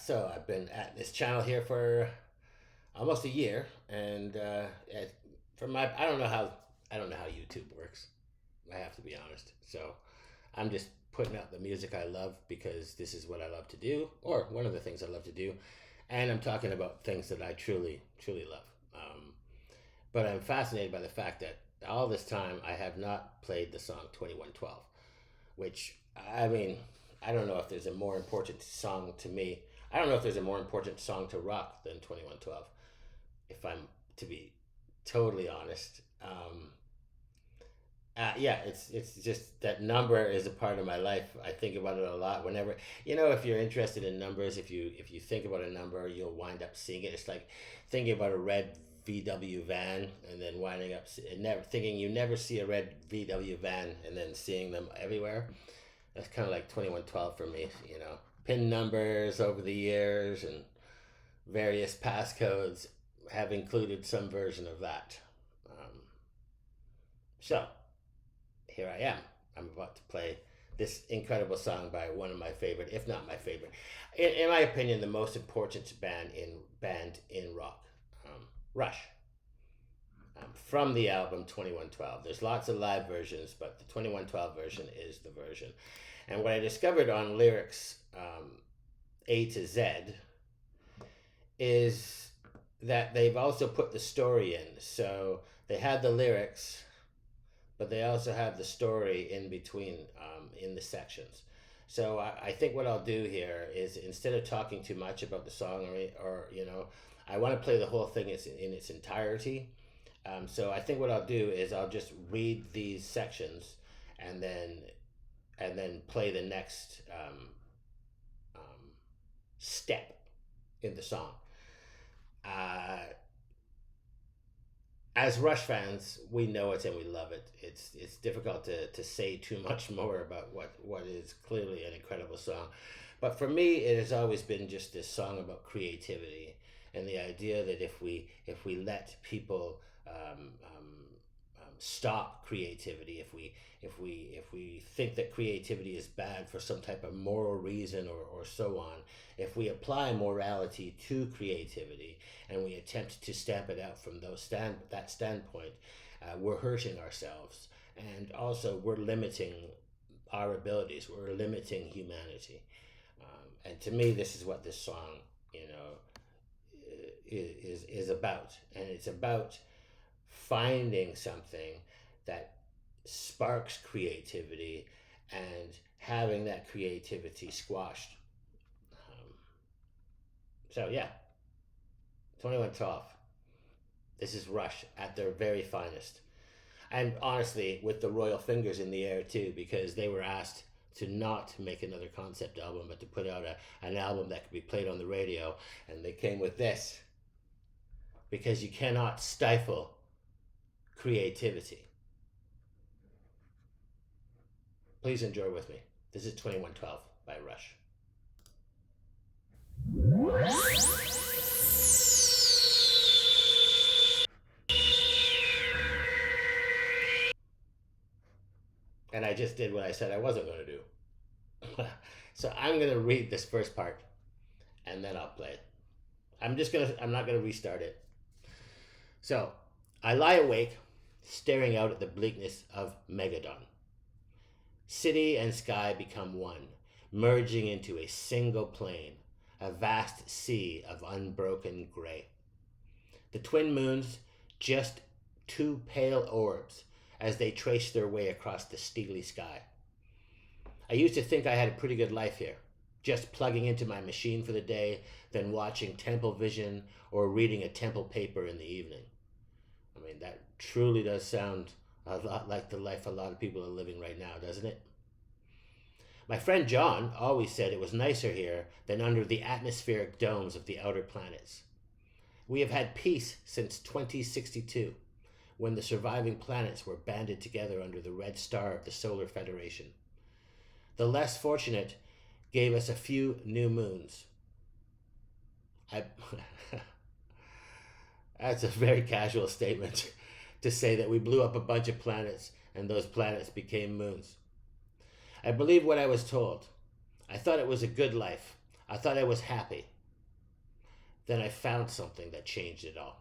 So I've been at this channel here for almost a year, and for my I don't know how YouTube works. I have to be honest. So I'm just putting out the music I love because this is what I love to do, or one of the things I love to do, and I'm talking about things that I truly love. But I'm fascinated by the fact that all this time I have not played the song 2112, which I mean I don't know if there's a more important song to me. I don't know if there's a more important song to rock than 2112, if I'm to be totally honest. Yeah, it's just that number is a part of my life. I think about it a lot. Whenever if you're interested in numbers, if you think about a number, you'll wind up seeing it. It's like thinking about a red VW van and then winding up never thinking you never see a red VW van and then seeing them everywhere. That's kind of like 2112 for me. Pin numbers over the years and various passcodes have included some version of that. Um, so here I am. I'm about to play this incredible song by one of my favorite, if not my favorite, in my opinion, the most important band in rock, Rush. From the album 2112. There's lots of live versions, but the 2112 version is the version. And what I discovered on lyrics A to Z is that they've also put the story in. So they had the lyrics, but they also have the story in between in the sections. So I think what I'll do here is instead of talking too much about the song or I want to play the whole thing in its entirety. So I think what I'll do is I'll just read these sections and then play the next step in the song. As Rush fans, we know it and we love it. It's difficult to say too much more about what is clearly an incredible song. But for me, it has always been just this song about creativity and the idea that if we let people stop creativity, if we think that creativity is bad for some type of moral reason or so on, if we apply morality to creativity and we attempt to stamp it out from that standpoint, we're hurting ourselves, and also we're limiting our abilities. We're limiting humanity, and to me, this is what this song, is about, and it's about finding something that sparks creativity and having that creativity squashed. So yeah, 2112. This is Rush at their very finest. And honestly, with the royal fingers in the air too, because they were asked to not make another concept album, but to put out an album that could be played on the radio. And they came with this because you cannot stifle creativity. Please enjoy with me. This is 2112 by Rush. And I just did what I said I wasn't going to do. So I'm going to read this first part and then I'll play it. I'm not going to restart it. So, I lie awake, staring out at the bleakness of Megadon. City and sky become one, merging into a single plane, a vast sea of unbroken gray. The twin moons, just two pale orbs as they trace their way across the steely sky. I used to think I had a pretty good life here, just plugging into my machine for the day, then watching Temple Vision or reading a Temple paper in the evening. I mean, that truly does sound a lot like the life a lot of people are living right now, doesn't it? My friend John always said it was nicer here than under the atmospheric domes of the outer planets. We have had peace since 2062, when the surviving planets were banded together under the red star of the Solar Federation. The less fortunate gave us a few new moons. That's a very casual statement to say that we blew up a bunch of planets and those planets became moons. I believe what I was told. I thought it was a good life. I thought I was happy. Then I found something that changed it all.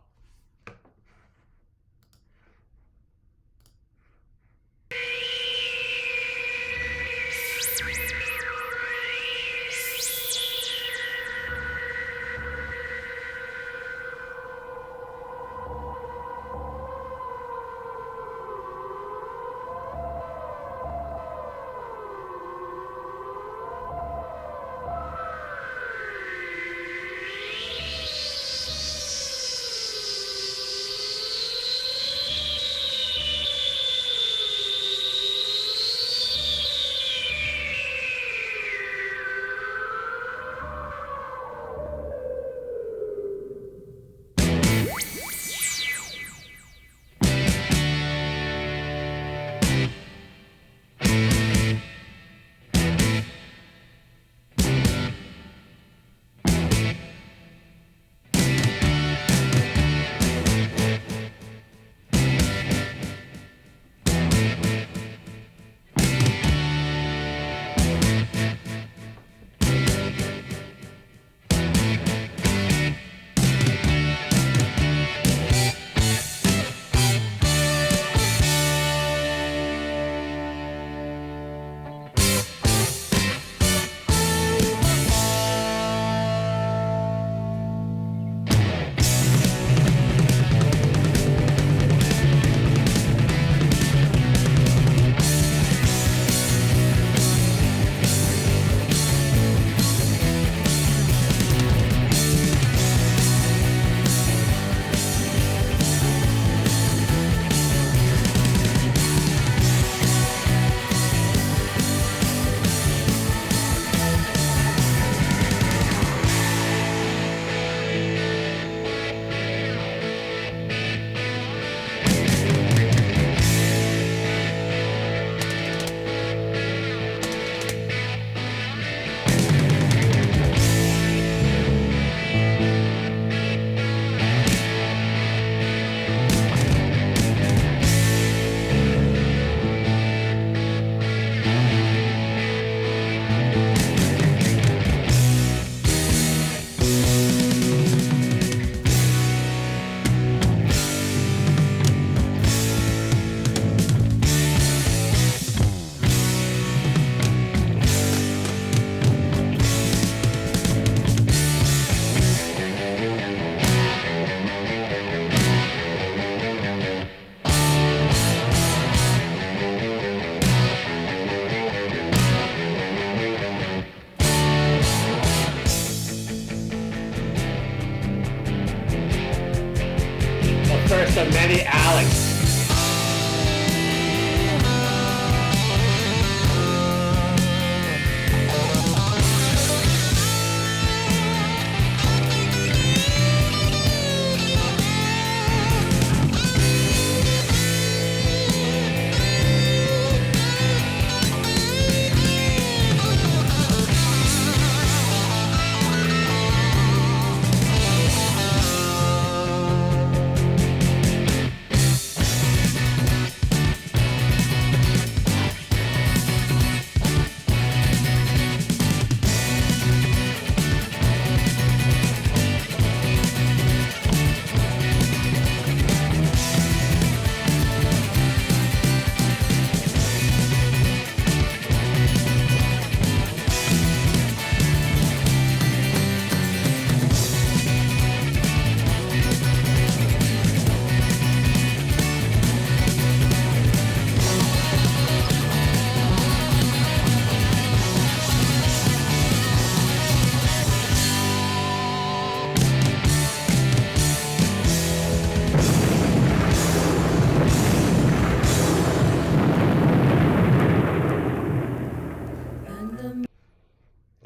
The first of many Alex.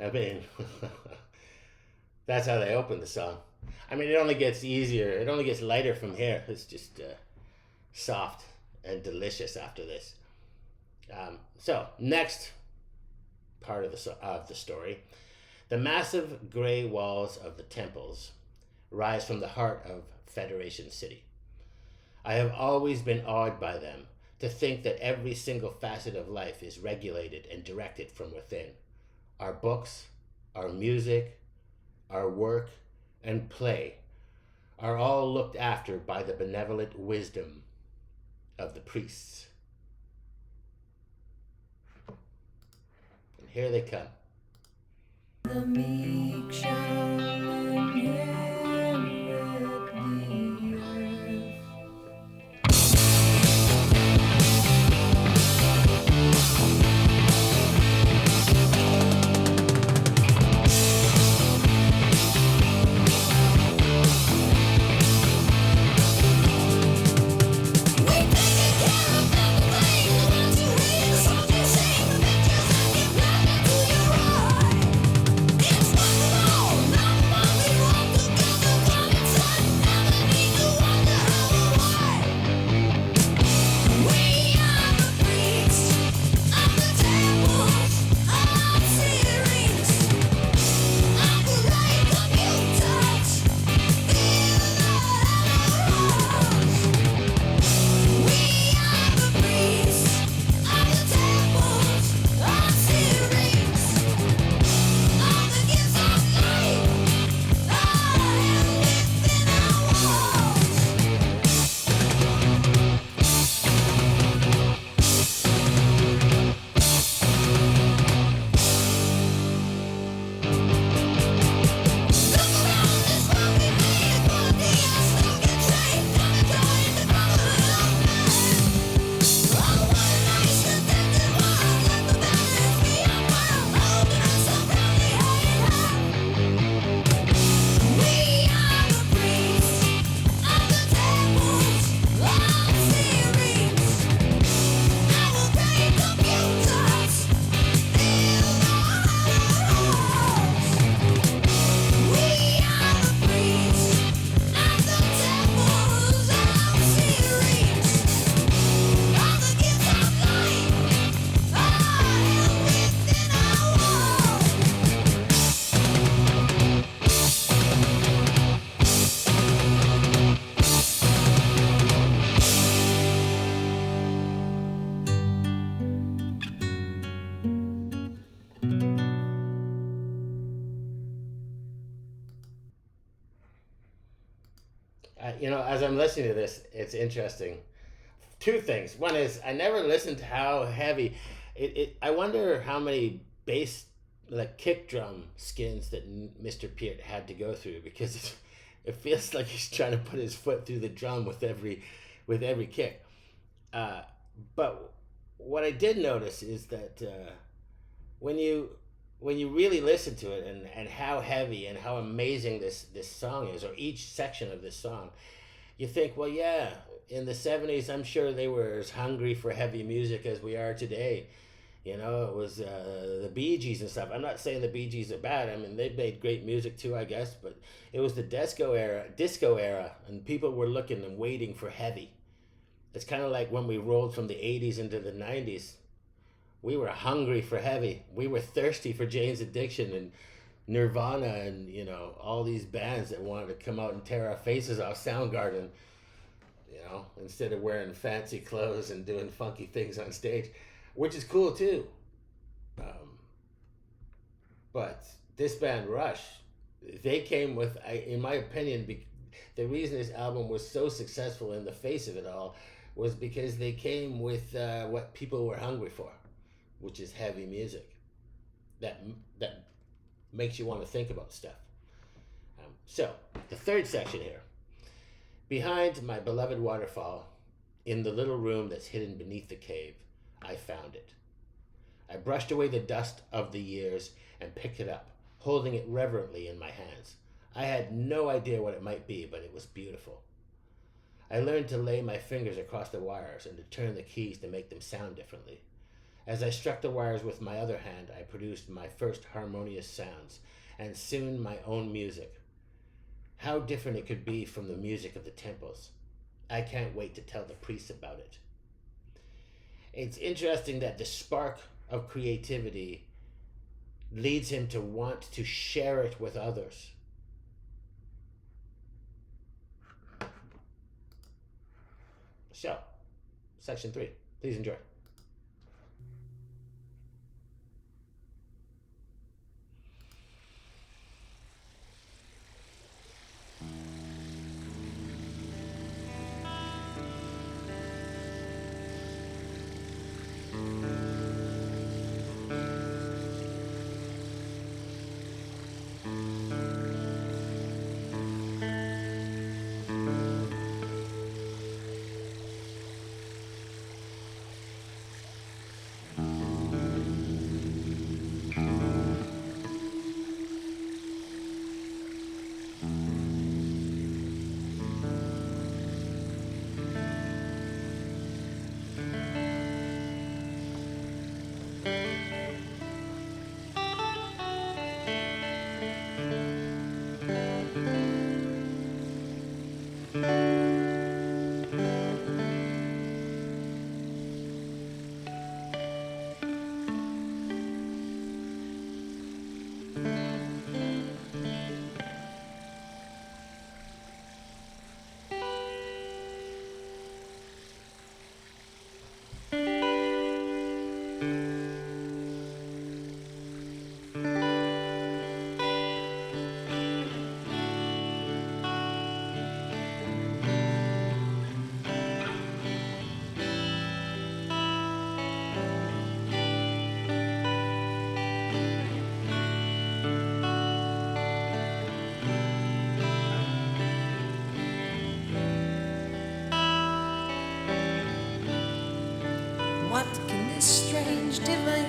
I mean, that's how they open the song. I mean, it only gets easier. It only gets lighter from here. It's just soft and delicious after this. So next part of the story, the massive gray walls of the temples rise from the heart of Federation City. I have always been awed by them, to think that every single facet of life is regulated and directed from within. Our books, our music, our work, and play are all looked after by the benevolent wisdom of the priests. And here they come. The meek shall inherit the earth. As I'm listening to this, it's interesting. Two things. One is I never listened to how heavy I wonder how many bass, like kick drum skins that Mr. Peart had to go through, because it feels like he's trying to put his foot through the drum with every kick. But what I did notice is that when you really listen to it, and how heavy and how amazing this song is, or each section of this song, you think, well, yeah, in the 70s, I'm sure they were as hungry for heavy music as we are today. It was the Bee Gees and stuff. I'm not saying the Bee Gees are bad. I mean, they made great music too, I guess, but it was the disco era, and people were looking and waiting for heavy. It's kind of like when we rolled from the 80s into the 90s. We were hungry for heavy. We were thirsty for Jane's Addiction and Nirvana, and all these bands that wanted to come out and tear our faces off Soundgarden, instead of wearing fancy clothes and doing funky things on stage, which is cool too. But this band, Rush, they came with, in my opinion, the reason this album was so successful in the face of it all was because they came with what people were hungry for, which is heavy music that makes you want to think about stuff. So, the third section here. Behind my beloved waterfall, in the little room that's hidden beneath the cave, I found it. I brushed away the dust of the years and picked it up, holding it reverently in my hands. I had no idea what it might be, but it was beautiful. I learned to lay my fingers across the wires and to turn the keys to make them sound differently. As I struck the wires with my other hand, I produced my first harmonious sounds, and soon my own music. How different it could be from the music of the temples. I can't wait to tell the priests about it. It's interesting that the spark of creativity leads him to want to share it with others. So, section 3. Please enjoy.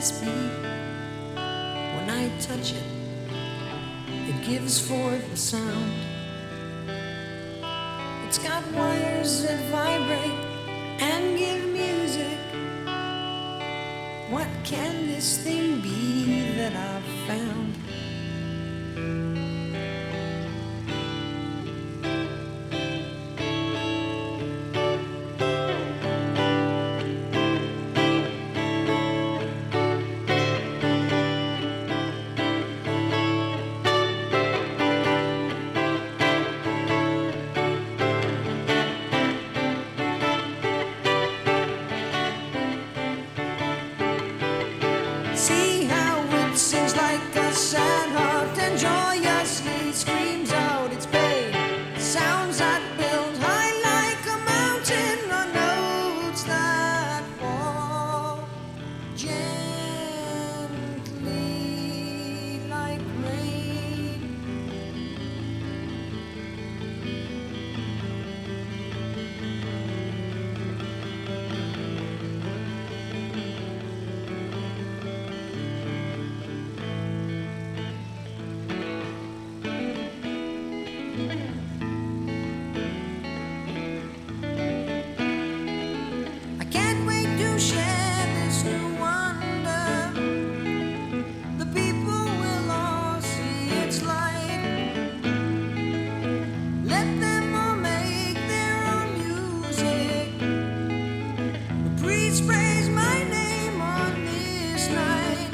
this beat? When I touch it, it gives forth a sound. It's got wires that vibrate and give music. What can this thing be that I've found? See how it sings like a sad heart and joyously screams out its pain. Sounds that build high like a mountain on notes that fall gently like rain. I can't wait to share this new wonder. The people will all see its light. Let them all make their own music. The priest praise my name on this night.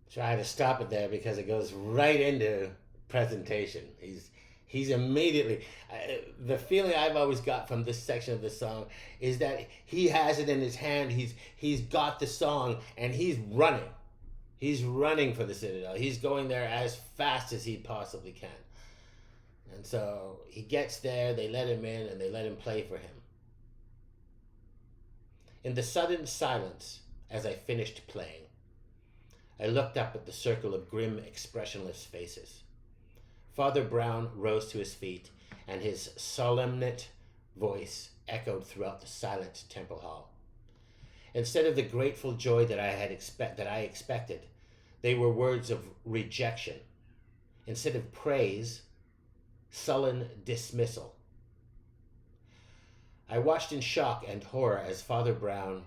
So I had to stop it there because it goes right into presentation. He's immediately the feeling I've always got from this section of the song is that he has it in his hand. He's got the song and he's running. He's running for the Citadel. He's going there as fast as he possibly can. And so he gets there, they let him in, and they let him play for him. In the sudden silence, as I finished playing, I looked up at the circle of grim, expressionless faces. Father Brown rose to his feet, and his solemnate voice echoed throughout the silent temple hall. Instead of the grateful joy that I expected, they were words of rejection. Instead of praise, sullen dismissal. I watched in shock and horror as Father Brown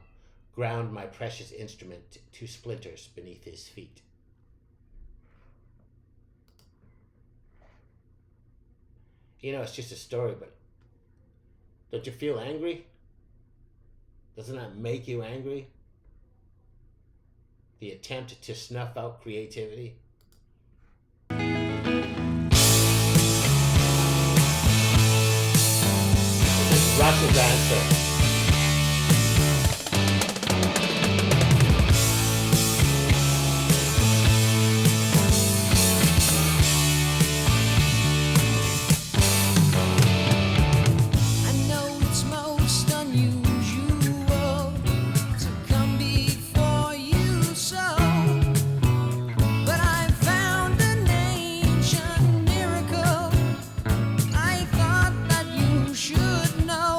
ground my precious instrument to splinters beneath his feet. You know, it's just a story, but don't you feel angry? Doesn't that make you angry? The attempt to snuff out creativity? Rush's answer. I know it's most unusual to come before you so, but I found an ancient miracle I thought that you should know.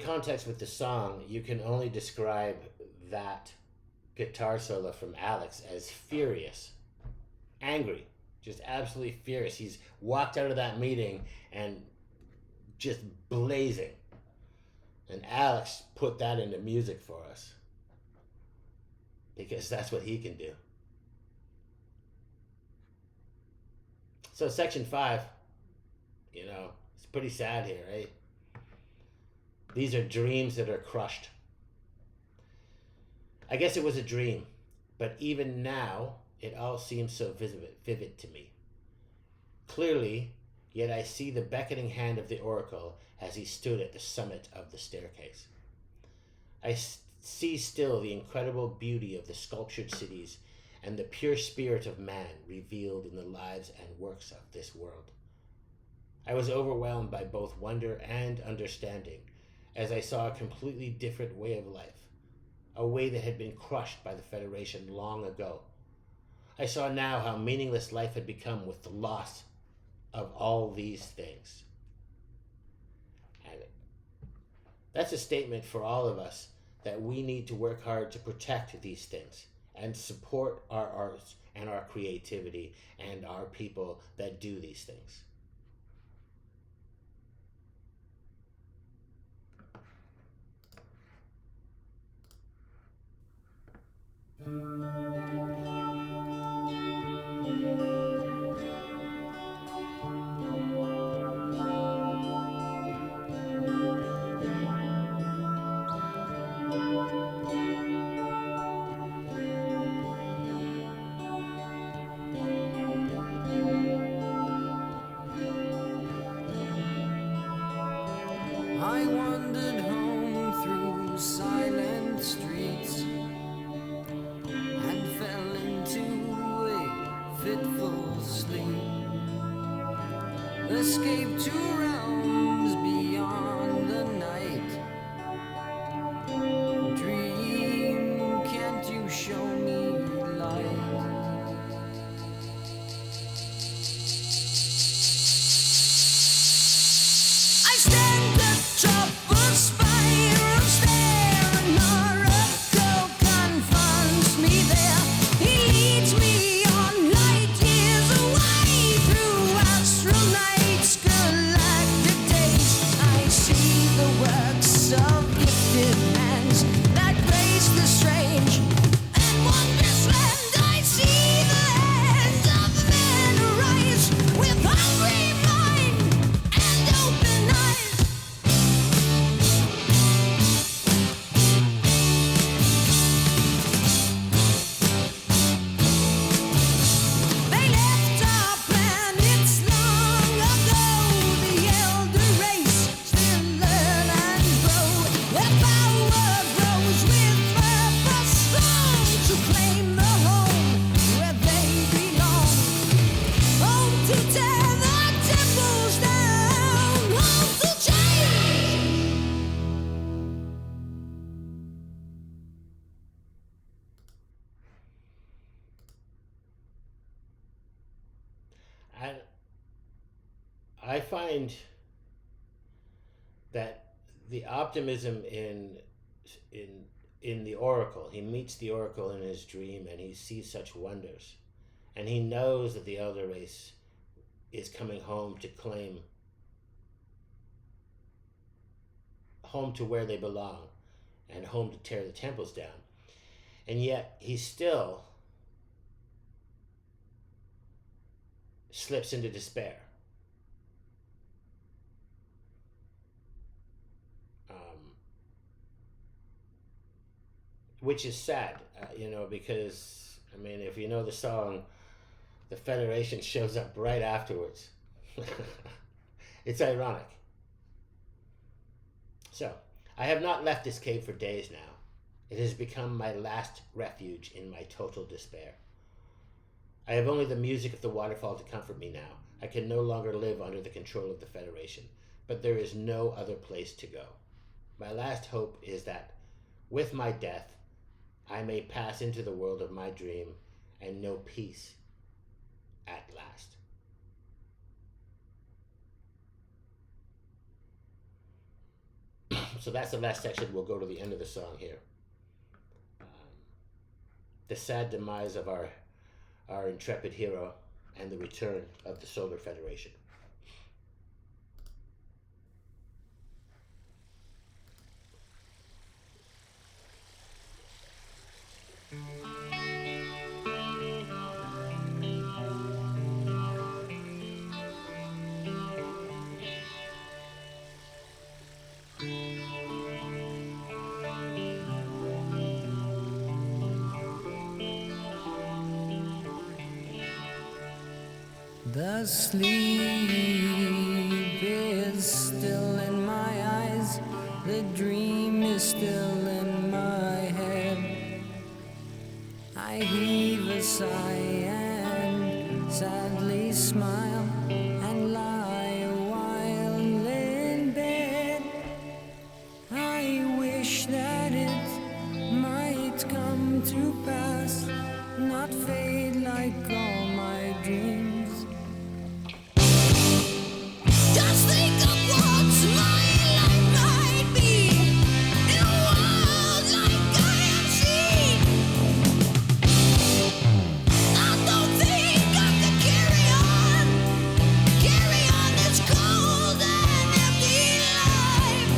context with the song, you can only describe that guitar solo from Alex as furious, angry, just absolutely furious. He's walked out of that meeting and just blazing. And Alex put that into music for us because that's what he can do. So section 5, it's pretty sad here, right? These are dreams that are crushed. I guess it was a dream, but even now, it all seems so vivid to me. Clearly, yet I see the beckoning hand of the oracle as he stood at the summit of the staircase. I see still the incredible beauty of the sculptured cities and the pure spirit of man revealed in the lives and works of this world. I was overwhelmed by both wonder and understanding as I saw a completely different way of life, a way that had been crushed by the Federation long ago. I saw now how meaningless life had become with the loss of all these things. And that's a statement for all of us that we need to work hard to protect these things and support our arts and our creativity and our people that do these things. I wandered home through silent streets and fell into a fitful sleep. Escaped to realms beyond the night. Dream, can't you show me light? I stand atop a spiral stair. An oracle confronts me there. He leads me on light years away through astral nights, galactic days. I see the works of gifted hands that grace the strange and wondrous land. I see the hands of men arise with hungry mind and open eyes. They left our planets long ago. The elder race still learn and grow. Their power grows with purpose strong to claim the home where they belong. Home to tear the temples down. Home to change. And I find that the optimism in the oracle, he meets the oracle in his dream and he sees such wonders, and he knows that the elder race is coming home to claim home to where they belong and home to tear the temples down, and yet he still slips into despair. Which is sad, because, if you know the song, the Federation shows up right afterwards. It's ironic. So, I have not left this cave for days now. It has become my last refuge in my total despair. I have only the music of the waterfall to comfort me now. I can no longer live under the control of the Federation, but there is no other place to go. My last hope is that, with my death, I may pass into the world of my dream and know peace at last. So that's the last section. We'll go to the end of the song here. The sad demise of our intrepid hero and the return of the Solar Federation. The sleep is still in my eyes, the dream is still in my head. I heave a sigh and sadly smile and lie a while in bed. I wish that it might come to pass, not fade like all my dreams. Just think of what my life might be in a world like I have seen. I don't think I could carry on this cold and empty life.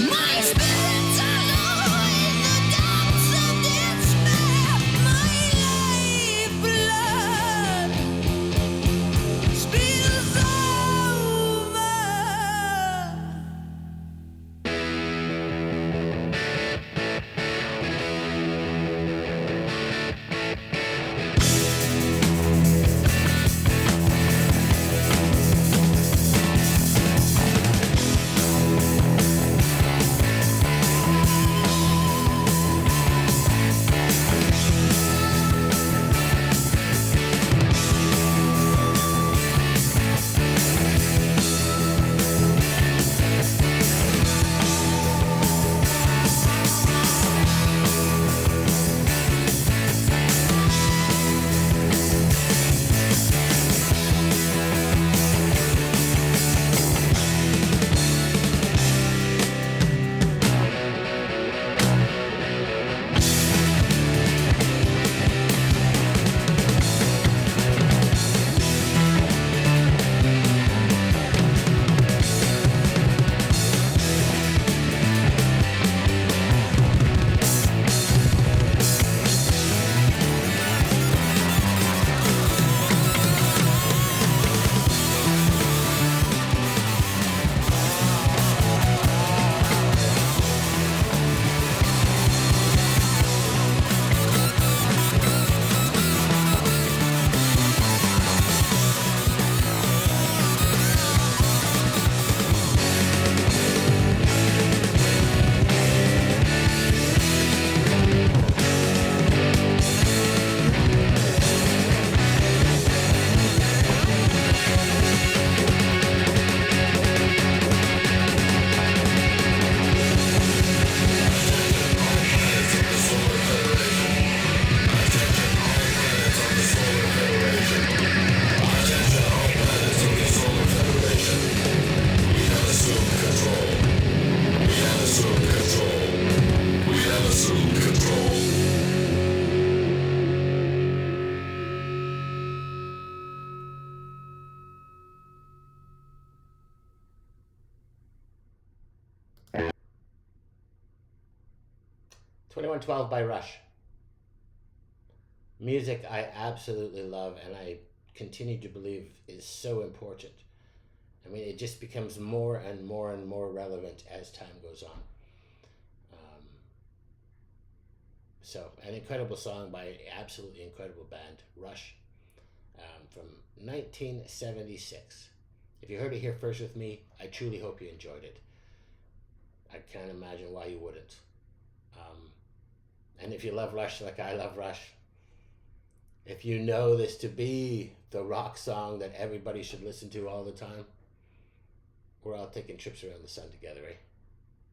My spirits are low in the depths of despair. My lifeblood spills over. "2112" by Rush. Music I absolutely love, and I continue to believe is so important. I mean, it just becomes more and more and more relevant as time goes on. So, an incredible song by an absolutely incredible band, Rush, from 1976. If you heard it here first with me, I truly hope you enjoyed it. I can't imagine why you wouldn't. And if you love Rush like I love Rush, if you know this to be the rock song that everybody should listen to all the time, we're all taking trips around the sun together, eh?